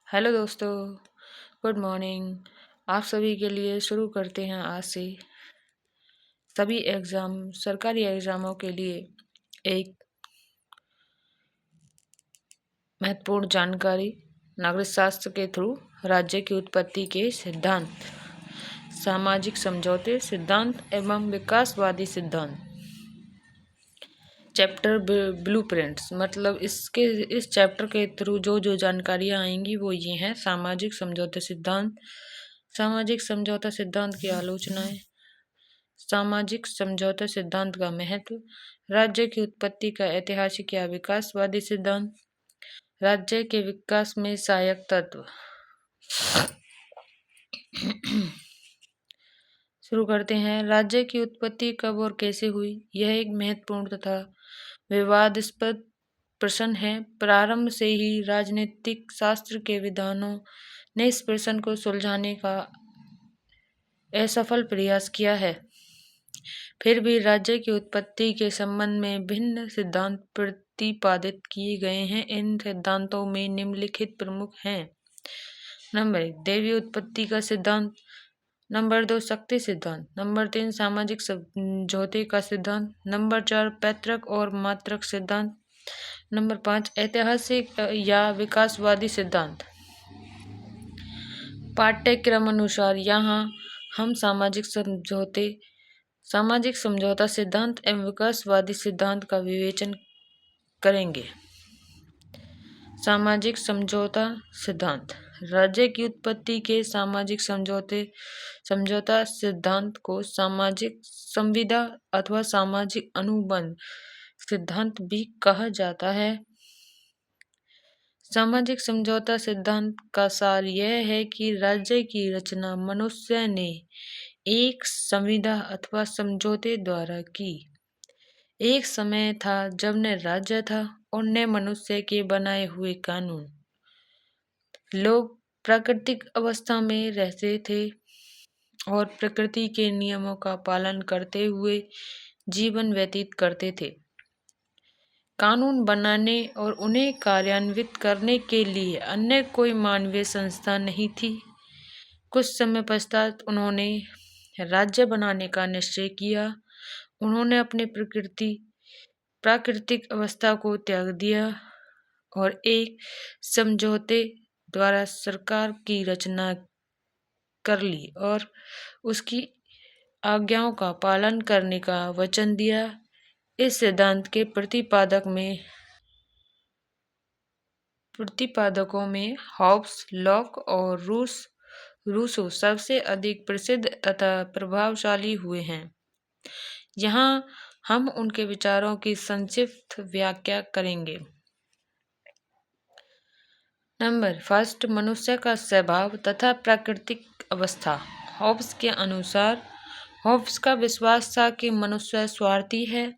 Hello दोस्तों, good morning. आप सभी के लिए शुरू करते हैं आज से सभी सरकारी एग्ज़ामों के लिए एक महत्वपूर्ण जानकारी। नागरिक शास्त्र के थ्रू राज्य की उत्पत्ति के सिद्धांत, सामाजिक समझौते सिद्धांत एवं विकासवादी सिद्धांत। चैप्टर ब्लूप्रिंट्स मतलब इस चैप्टर के थ्रू जो जानकारियाँ आएंगी वो ये हैं। सामाजिक समझौता सिद्धांत, सामाजिक समझौता सिद्धांत की आलोचनाएं, सामाजिक समझौता सिद्धांत का महत्व, राज्य की उत्पत्ति का ऐतिहासिक या विकासवादी सिद्धांत, राज्य के विकास में सहायक तत्व। शुरू करते हैं। राज्य की उत्पत्ति कब और कैसे हुई? यह एक महत्वपूर्ण तथा विवादास्पद प्रश्न है। प्रारंभ से ही राजनीतिक शास्त्र के विद्वानों ने इस प्रश्न को सुलझाने का असफल प्रयास किया है। फिर भी राज्य की उत्पत्ति के संबंध में भिन्न सिद्धांत प्रतिपादित किए गए हैं। इन सिद्धांतों में निम्नलिखित प्रमुख हैं। नंबर 1, दैवीय उत्पत्ति का सिद्धांत। नंबर 2, शक्ति सिद्धांत। नंबर 3, सामाजिक समझौते का सिद्धांत। नंबर 4, पैतृक और मातृक सिद्धांत। नंबर 5, ऐतिहासिक या विकासवादी सिद्धांत। पाठ्यक्रम अनुसार यहाँ हम सामाजिक समझौता सिद्धांत एवं विकासवादी सिद्धांत का विवेचन करेंगे। सामाजिक समझौता सिद्धांत। राज्य की उत्पत्ति के सामाजिक समझौता सिद्धांत को सामाजिक संविदा अथवा सामाजिक अनुबंध सिद्धांत भी कहा जाता है। सामाजिक समझौता सिद्धांत का सार यह है कि राज्य की रचना मनुष्य ने एक संविदा अथवा समझौते द्वारा की। एक समय था जब न राज्य था और न मनुष्य के बनाए हुए कानून। लोग प्राकृतिक अवस्था में रहते थे और प्रकृति के नियमों का पालन करते हुए जीवन व्यतीत करते थे। कानून बनाने और उन्हें कार्यान्वित करने के लिए अन्य कोई मानवीय संस्था नहीं थी। कुछ समय पश्चात उन्होंने राज्य बनाने का निश्चय किया। उन्होंने अपने प्राकृतिक अवस्था को त्याग दिया और एक समझौते द्वारा सरकार की रचना कर ली और उसकी आज्ञाओं का पालन करने का वचन दिया। इस सिद्धांत के प्रतिपादकों में हॉब्स, लॉक और रूसो सबसे अधिक प्रसिद्ध तथा प्रभावशाली हुए हैं। यहाँ हम उनके विचारों की संक्षिप्त व्याख्या करेंगे। नंबर 1, मनुष्य का स्वभाव तथा प्राकृतिक अवस्था। हॉब्स के अनुसार हॉब्स का विश्वास था कि मनुष्य स्वार्थी है।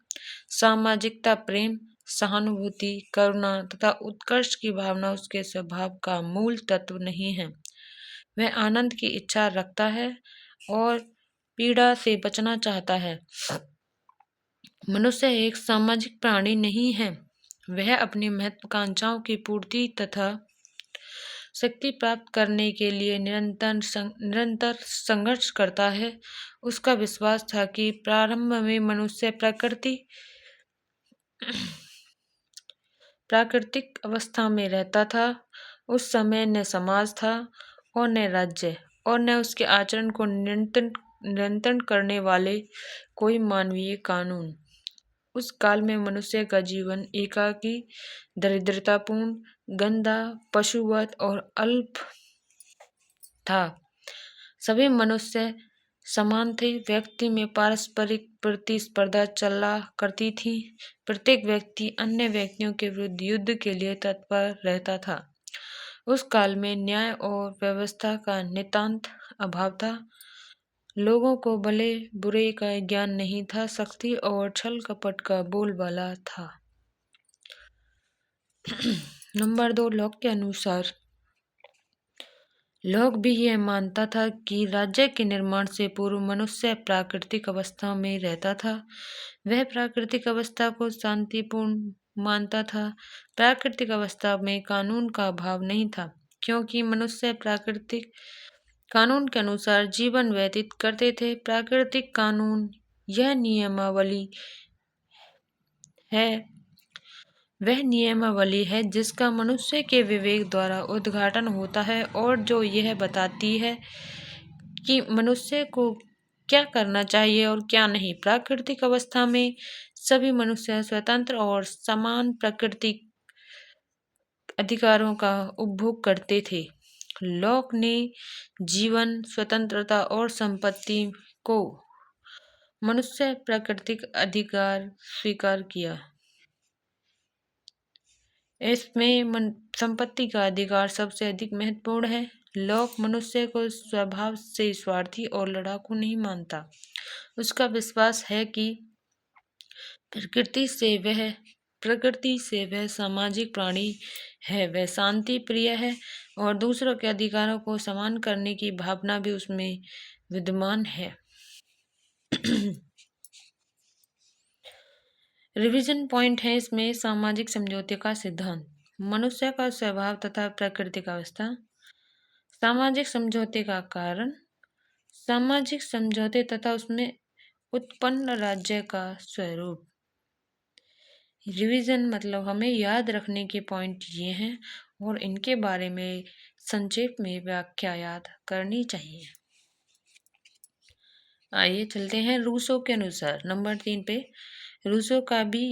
सामाजिकता, प्रेम, सहानुभूति, करुणा तथा उत्कर्ष की भावना उसके स्वभाव का मूल तत्व नहीं है। वह आनंद की इच्छा रखता है और पीड़ा से बचना चाहता है। मनुष्य एक सामाजिक प्राणी नहीं है। वह अपनी महत्वाकांक्षाओं की पूर्ति तथा शक्ति प्राप्त करने के लिए निरंतर संघर्ष करता है। उसका विश्वास था कि प्रारंभ में मनुष्य प्राकृतिक अवस्था में रहता था। उस समय न समाज था और न राज्य और न उसके आचरण को नियंत्रण करने वाले कोई मानवीय कानून। उस काल में मनुष्य का जीवन एकाकी, दरिद्रतापूर्ण, गंदा, पशुवत और अल्प था। सभी मनुष्य समान थे। व्यक्ति में पारस्परिक प्रतिस्पर्धा चला करती थी। प्रत्येक व्यक्ति अन्य व्यक्तियों के विरुद्ध युद्ध के लिए तत्पर रहता था। उस काल में न्याय और व्यवस्था का नितांत अभाव था। लोगों को भले बुरे का ज्ञान नहीं था। शक्ति और छल कपट का बोलबाला था। नंबर 2, लॉक के अनुसार लॉक भी यह मानता था कि राज्य के निर्माण से पूर्व मनुष्य प्राकृतिक अवस्था में रहता था। वह प्राकृतिक अवस्था को शांतिपूर्ण मानता था। प्राकृतिक अवस्था में कानून का अभाव नहीं था, क्योंकि मनुष्य प्राकृतिक कानून के अनुसार जीवन व्यतीत करते थे। प्राकृतिक कानून यह नियमावली है वह नियमावली है जिसका मनुष्य के विवेक द्वारा उद्घाटन होता है और जो यह बताती है कि मनुष्य को क्या करना चाहिए और क्या नहीं। प्राकृतिक अवस्था में सभी मनुष्य स्वतंत्र और समान प्राकृतिक अधिकारों का उपभोग करते थे। लॉक ने जीवन, स्वतंत्रता और संपत्ति को मनुष्य प्राकृतिक अधिकार स्वीकार किया। इसमें संपत्ति का अधिकार सबसे अधिक महत्वपूर्ण है। लॉक मनुष्य को स्वभाव से स्वार्थी और लड़ाकू नहीं मानता। उसका विश्वास है कि प्रकृति से वह सामाजिक प्राणी है, वह शांति प्रिय है और दूसरों के अधिकारों को सम्मान करने की भावना भी उसमें विद्यमान है। रिवीजन पॉइंट है इसमें सामाजिक समझौते का सिद्धांत, मनुष्य का स्वभाव तथा प्राकृतिक अवस्था, सामाजिक समझौते का कारण, सामाजिक समझौते तथा उसमें उत्पन्न राज्य का स्वरूप। रिवीजन मतलब हमें याद रखने के पॉइंट ये हैं और इनके बारे में संक्षेप में व्याख्या याद करनी चाहिए। आइए चलते हैं रूसो के अनुसार। नंबर 3 पे रूसो का भी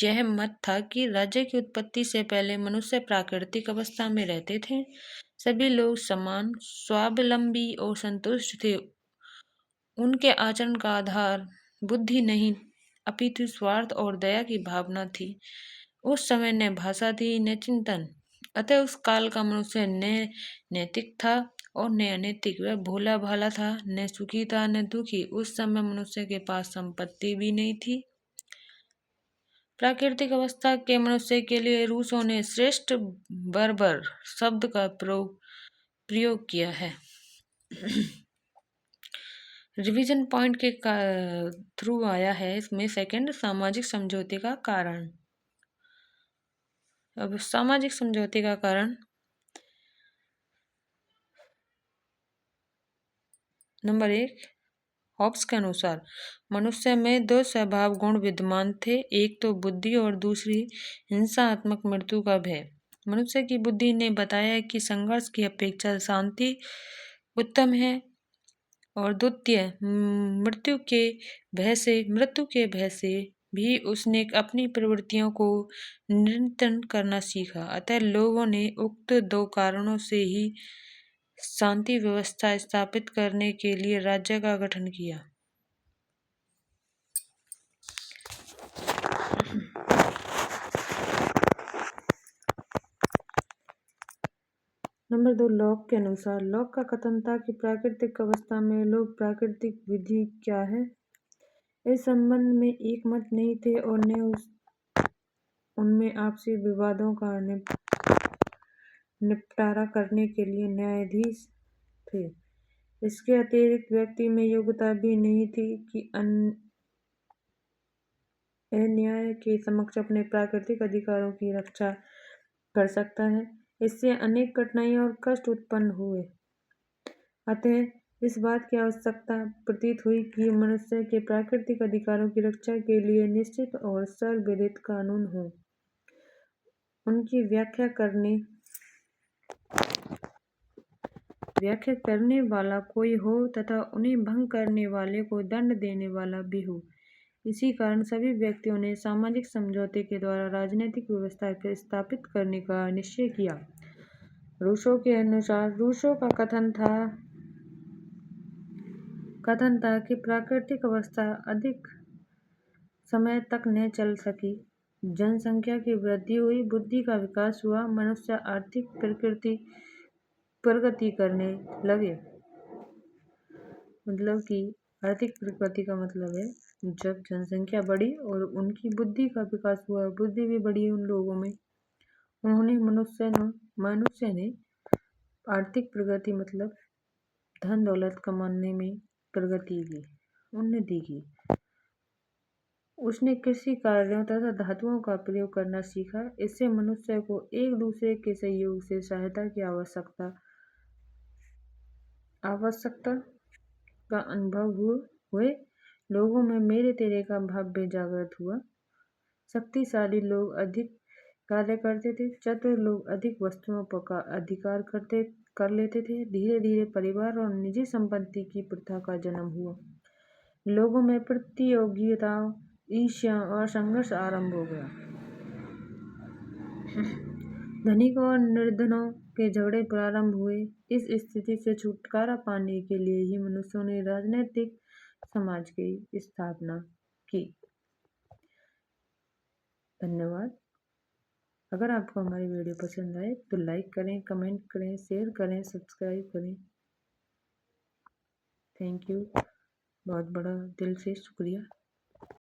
यह मत था कि राज्य की उत्पत्ति से पहले मनुष्य प्राकृतिक अवस्था में रहते थे। सभी लोग समान, स्वावलंबी और संतुष्ट थे। उनके आचरण का आधार बुद्धि नहीं अपितु स्वार्थ और दया की भावना थी। उस समय न भाषा थी न चिंतन, अतः उस काल का मनुष्य न नैतिक था और न अनैतिक। वह भोला भाला था, न सुखी था न दुखी। उस समय मनुष्य के पास संपत्ति भी नहीं थी। प्राकृतिक अवस्था के मनुष्य के लिए रूसों ने श्रेष्ठ बर्बर शब्द का प्रयोग किया है। रिवीजन पॉइंट के थ्रू आया है इसमें सेकंड, सामाजिक समझौते का कारण। अब सामाजिक समझौते का कारण, नंबर 1, हॉब्स के अनुसार मनुष्य में 2 स्वभाव गुण विद्यमान थे, एक तो बुद्धि और दूसरी हिंसात्मक मृत्यु का भय। मनुष्य की बुद्धि ने बताया कि संघर्ष की अपेक्षा शांति उत्तम है और द्वितीय मृत्यु के भय से भी उसने अपनी प्रवृत्तियों को नियंत्रण करना सीखा। अतः लोगों ने उक्त 2 कारणों से ही शांति व्यवस्था स्थापित करने के लिए राज्य का गठन किया। नंबर 2, लॉक के अनुसार। लॉक का कथन था कि प्राकृतिक अवस्था में लोग प्राकृतिक विधि क्या है इस संबंध में एक मत नहीं थे और न उनमें आपसी विवादों का निपटारा करने के लिए न्यायाधीश थे। इसके अतिरिक्त व्यक्ति में योग्यता भी नहीं थी कि अन्याय के समक्ष अपने प्राकृतिक अधिकारों की रक्षा कर सकता है। इससे अनेक कठिनाइयां और कष्ट उत्पन्न हुए। अतः इस बात की आवश्यकता प्रतीत हुई कि मनुष्य के प्राकृतिक अधिकारों की रक्षा के लिए निश्चित और सर्वविदित कानून हो, उनकी व्याख्या करने वाला कोई हो तथा उन्हें भंग करने वाले को दंड देने वाला भी हो। इसी कारण सभी व्यक्तियों ने सामाजिक समझौते के द्वारा राजनीतिक व्यवस्था को स्थापित करने का निश्चय किया। रूसो के अनुसार रूसो का कथन था कि प्राकृतिक अवस्था अधिक समय तक न चल सकी। जनसंख्या की वृद्धि हुई, बुद्धि का विकास हुआ, मनुष्य आर्थिक प्रगति करने लगे। मतलब कि आर्थिक प्रगति का मतलब है जब जनसंख्या बढ़ी और उनकी बुद्धि का विकास हुआ, बुद्धि भी बढ़ी उन लोगों में। उन्होंने मनुष्य ने आर्थिक प्रगति मतलब धन दौलत कमाने में प्रगति की, उन्नति की। उसने कृषि कार्यों तथा धातुओं का प्रयोग करना सीखा। इससे मनुष्य को एक दूसरे के सहयोग से सहायता की आवश्यकता का अनुभव हुए। लोगों में मेरे तेरे का भाव भी जागृत हुआ। शक्तिशाली लोग अधिक कार्य करते थे, चतुर लोग अधिक वस्तुओं का अधिकार कर लेते थे। धीरे धीरे परिवार और निजी संपत्ति की प्रथा का जन्म हुआ। लोगों में प्रतियोगिताओं, ईर्ष्या और संघर्ष आरंभ हो गया। धनिकों और निर्धनों के झगड़े प्रारंभ हुए। इस स्थिति से छुटकारा पाने के लिए ही मनुष्यों ने राजनीतिक समाज की स्थापना की। धन्यवाद। अगर आपको हमारी वीडियो पसंद आए तो लाइक करें, कमेंट करें, शेयर करें, सब्सक्राइब करें। Thank you. बहुत बड़ा दिल से शुक्रिया।